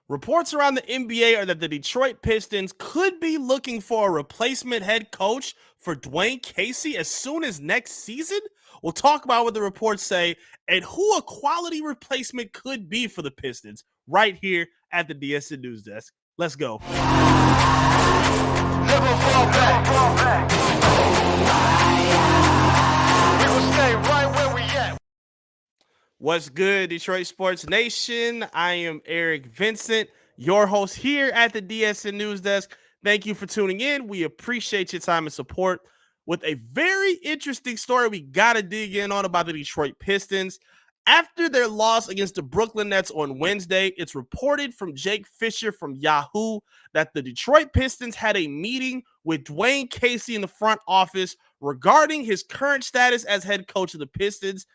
Reports around the NBA are that the Detroit Pistons could be looking for a replacement head coach for Dwayne Casey as soon as next season. We'll talk about what the reports say and who a quality replacement could be for the Pistons right here at the DSN News Desk. Let's go. Never fall back. We will stay right where we at. What's good, Detroit Sports Nation? I am Eric Vincent, your host here at the DSN News Desk. Thank you for tuning in. We appreciate your time and support. With a very interesting story we got to dig in on about the Detroit Pistons. After their loss against the Brooklyn Nets on Wednesday, it's reported from Jake Fisher from Yahoo that the Detroit Pistons had a meeting with Dwayne Casey in the front office regarding his current status as head coach of the Pistons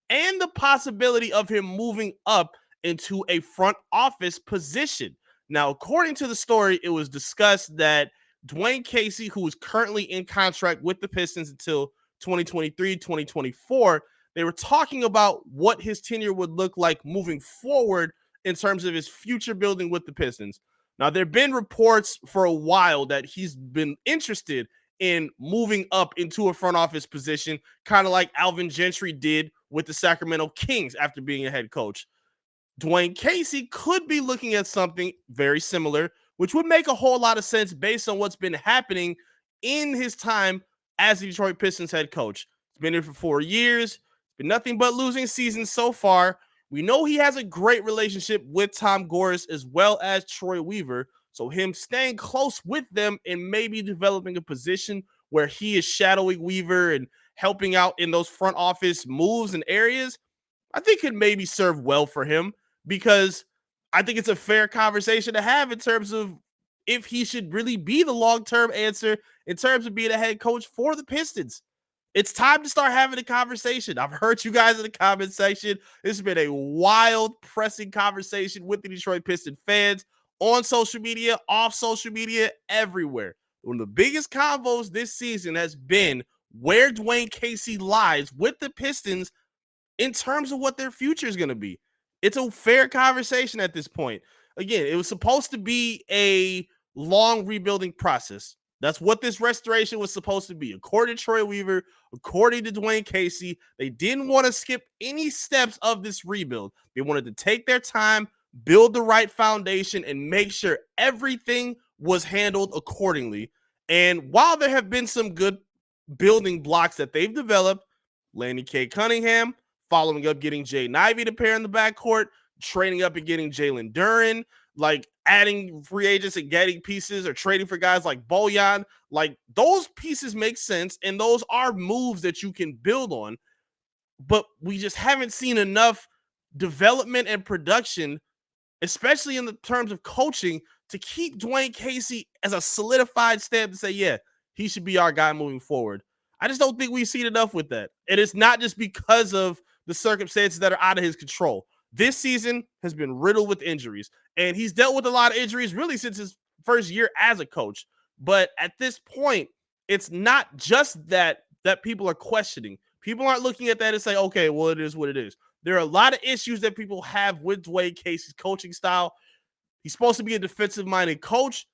and the possibility of him moving up into a front office position. Now, according to the story, it was discussed that Dwayne Casey, who is currently in contract with the Pistons until 2023, 2024, they were talking about what his tenure would look like moving forward in terms of his future building with the Pistons. Now, there have been reports for a while that he's been interested in moving up into a front office position, kind of like Alvin Gentry did with the Sacramento Kings after being a head coach. Dwayne Casey could be looking at something very similar, which would make a whole lot of sense based on what's been happening in his time as the Detroit Pistons head coach. He's been here for 4 years. It's been nothing but losing seasons so far. We know he has a great relationship with Tom Gores as well as Troy Weaver. So him staying close with them and maybe developing a position where he is shadowing Weaver and helping out in those front office moves and areas, I think could maybe serve well for him, because I think it's a fair conversation to have in terms of if he should really be the long-term answer in terms of being a head coach for the Pistons. It's time to start having a conversation. I've heard you guys in the comment section. This has been a wild, pressing conversation with the Detroit Pistons fans on social media, off social media, everywhere. One of the biggest convos this season has been where Dwayne Casey lies with the Pistons in terms of what their future is going to be. It's a fair conversation at this point. Again, it was supposed to be a long rebuilding process. That's what this restoration was supposed to be. According to Troy Weaver, according to Dwayne Casey, they didn't want to skip any steps of this rebuild. They wanted to take their time, build the right foundation, and make sure everything was handled accordingly. And while there have been some good building blocks that they've developed, Lanny K. Cunningham, following up getting Jaden Ivey to pair in the backcourt, trading up and getting Jalen Duren, like adding free agents and getting pieces or trading for guys like Bojan, like those pieces make sense and those are moves that you can build on. But we just haven't seen enough development and production, especially in the terms of coaching, to keep Dwayne Casey as a solidified stamp to say, yeah, he should be our guy moving forward. I just don't think we've seen enough with that. And it's not just because of the circumstances that are out of his control. This season has been riddled with injuries, and he's dealt with a lot of injuries really since his first year as a coach. But at this point, it's not just that people are questioning. People aren't looking at that and say, okay, well, it is what it is. There are a lot of issues that people have with Dwayne Casey's coaching style. He's supposed to be a defensive-minded coach.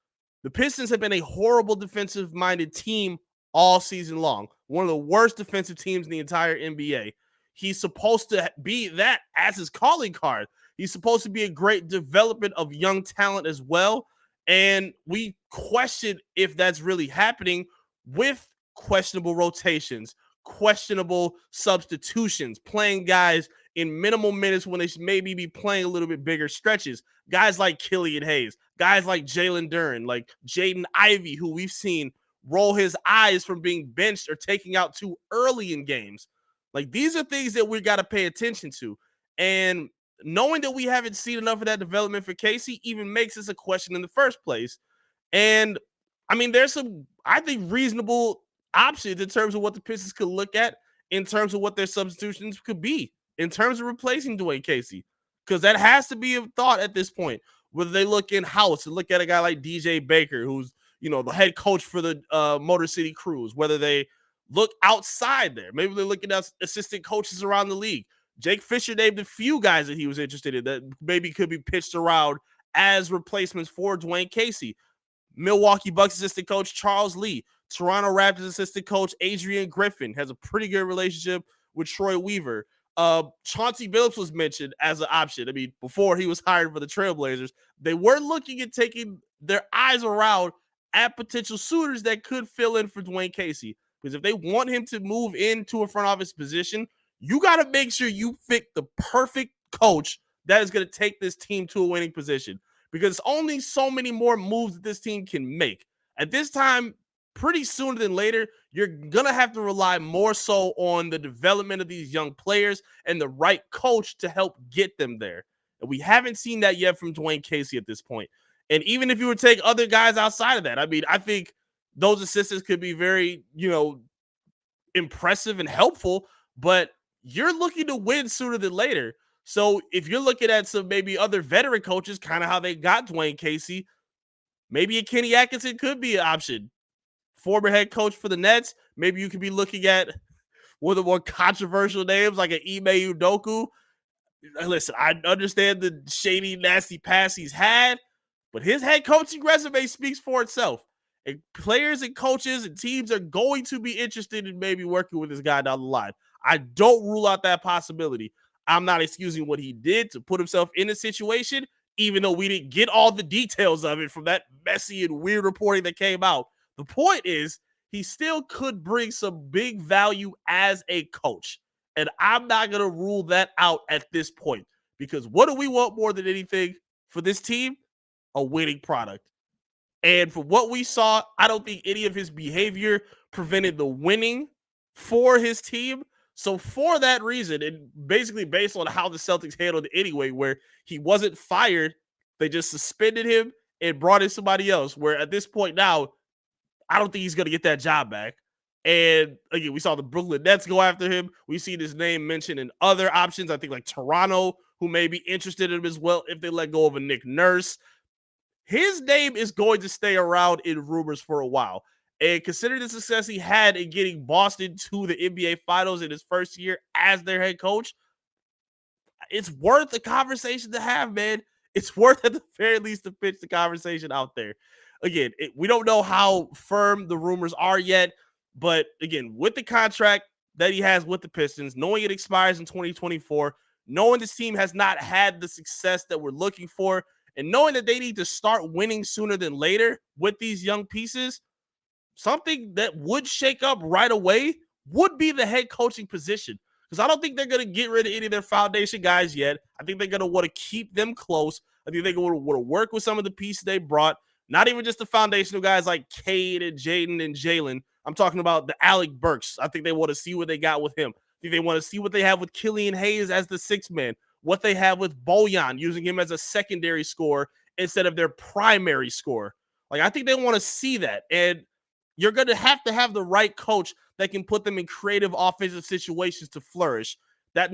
The Pistons have been a horrible defensive-minded team all season long. One of the worst defensive teams in the entire NBA. He's supposed to be that as his calling card. He's supposed to be a great development of young talent as well. And we question if that's really happening with questionable rotations, questionable substitutions, playing guys in minimal minutes when they should maybe be playing a little bit bigger stretches. Guys like Killian Hayes, guys like Jalen Duren, like Jaden Ivey, who we've seen roll his eyes from being benched or taking out too early in games. Like, these are things that we got to pay attention to. And knowing that we haven't seen enough of that development for Casey even makes this a question in the first place. And, I mean, there's some, I think, reasonable options in terms of what the Pistons could look at in terms of what their substitutions could be in terms of replacing Dwayne Casey. Because that has to be a thought at this point. Whether they look in-house and look at a guy like DJ Baker, who's, you know, the head coach for the Motor City Cruise, whether they look outside there. Maybe they're looking at assistant coaches around the league. Jake Fisher named a few guys that he was interested in that maybe could be pitched around as replacements for Dwayne Casey. Milwaukee Bucks assistant coach Charles Lee, Toronto Raptors assistant coach Adrian Griffin has a pretty good relationship with Troy Weaver. Chauncey Billups was mentioned as an option. I mean, before he was hired for the Trailblazers, they were looking at taking their eyes around at potential suitors that could fill in for Dwayne Casey. Because if they want him to move into a front office position, you got to make sure you pick the perfect coach that is going to take this team to a winning position. Because only so many more moves that this team can make. At this time, pretty sooner than later, you're going to have to rely more so on the development of these young players and the right coach to help get them there. And we haven't seen that yet from Dwayne Casey at this point. And even if you were to take other guys outside of that, I mean, I think those assistants could be very, impressive and helpful, but you're looking to win sooner than later. So if you're looking at some maybe other veteran coaches, kind of how they got Dwayne Casey, maybe a Kenny Atkinson could be an option. Former head coach for the Nets. Maybe you could be looking at one of the more controversial names like an Ime Udoka. Listen, I understand the shady, nasty past he's had, but his head coaching resume speaks for itself. And players and coaches and teams are going to be interested in maybe working with this guy down the line. I don't rule out that possibility. I'm not excusing what he did to put himself in a situation, even though we didn't get all the details of it from that messy and weird reporting that came out. The point is, he still could bring some big value as a coach. And I'm not going to rule that out at this point, because what do we want more than anything for this team? A winning product. And for what we saw, I don't think any of his behavior prevented the winning for his team. So for that reason, and basically based on how the Celtics handled it anyway, where he wasn't fired, they just suspended him and brought in somebody else, where at this point now, I don't think he's going to get that job back. And again, we saw the Brooklyn Nets go after him. We see his name mentioned in other options. I think like Toronto, who may be interested in him as well if they let go of a Nick Nurse. His name is going to stay around in rumors for a while. And consider the success he had in getting Boston to the NBA Finals in his first year as their head coach, it's worth a conversation to have, man. It's worth at the very least to pitch the conversation out there. Again, we don't know how firm the rumors are yet, but again, with the contract that he has with the Pistons, knowing it expires in 2024, knowing this team has not had the success that we're looking for, and knowing that they need to start winning sooner than later with these young pieces, something that would shake up right away would be the head coaching position. Because I don't think they're going to get rid of any of their foundation guys yet. I think they're going to want to keep them close. I think they're going to want to work with some of the pieces they brought. Not even just the foundational guys like Cade and Jaden and Jalen. I'm talking about the Alec Burks. I think they want to see what they got with him. I think they want to see what they have with Killian Hayes as the sixth man, what they have with Bojan, using him as a secondary scorer instead of their primary scorer. Like, I think they want to see that. And you're going to have the right coach that can put them in creative offensive situations to flourish. That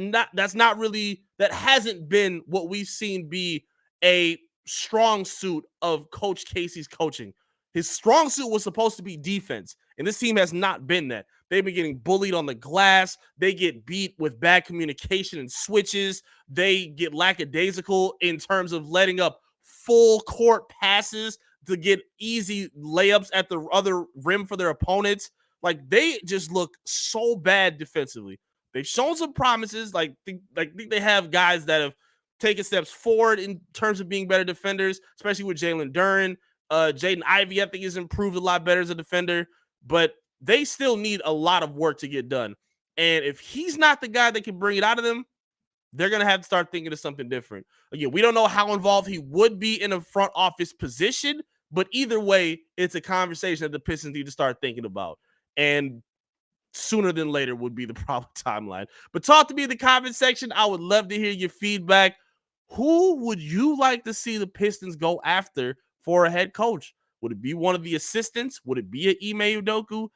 hasn't been what we've seen be a strong suit of Coach Casey's coaching. His strong suit was supposed to be defense, and this team has not been that. They've been getting bullied on the glass. They get beat with bad communication and switches. They get lackadaisical in terms of letting up full court passes to get easy layups at the other rim for their opponents. Like, they just look so bad defensively. They've shown some promises. Like they have guys that have taken steps forward in terms of being better defenders, especially with Jalen Duren. Jaden Ivey, I think, has improved a lot better as a defender, but they still need a lot of work to get done. And if he's not the guy that can bring it out of them, they're going to have to start thinking of something different. Again, we don't know how involved he would be in a front office position, but either way, it's a conversation that the Pistons need to start thinking about. And sooner than later would be the proper timeline. But talk to me in the comment section. I would love to hear your feedback. Who would you like to see the Pistons go after for a head coach? Would it be one of the assistants? Would it be an Ime Udoka,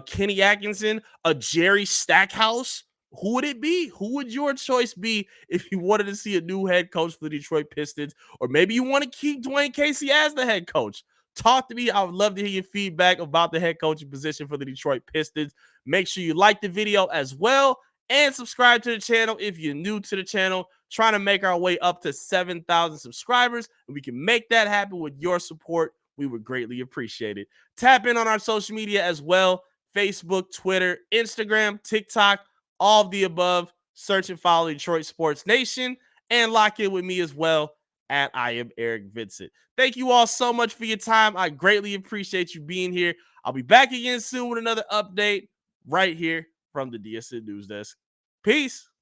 Kenny Atkinson, a Jerry Stackhouse? Who would it be? Who would your choice be if you wanted to see a new head coach for the Detroit Pistons? Or maybe you want to keep Dwayne Casey as the head coach? Talk to me. I would love to hear your feedback about the head coaching position for the Detroit Pistons. Make sure you like the video as well. and subscribe to the channel if you're new to the channel. Trying to make our way up to 7,000 subscribers, and we can make that happen with your support. We would greatly appreciate it. Tap in on our social media as well: Facebook, Twitter, Instagram, TikTok, all of the above. Search and follow Detroit Sports Nation, and lock in with me as well at I am Eric Vincent. Thank you all so much for your time. I greatly appreciate you being here. I'll be back again soon with another update right here from the DSN News Desk. Peace.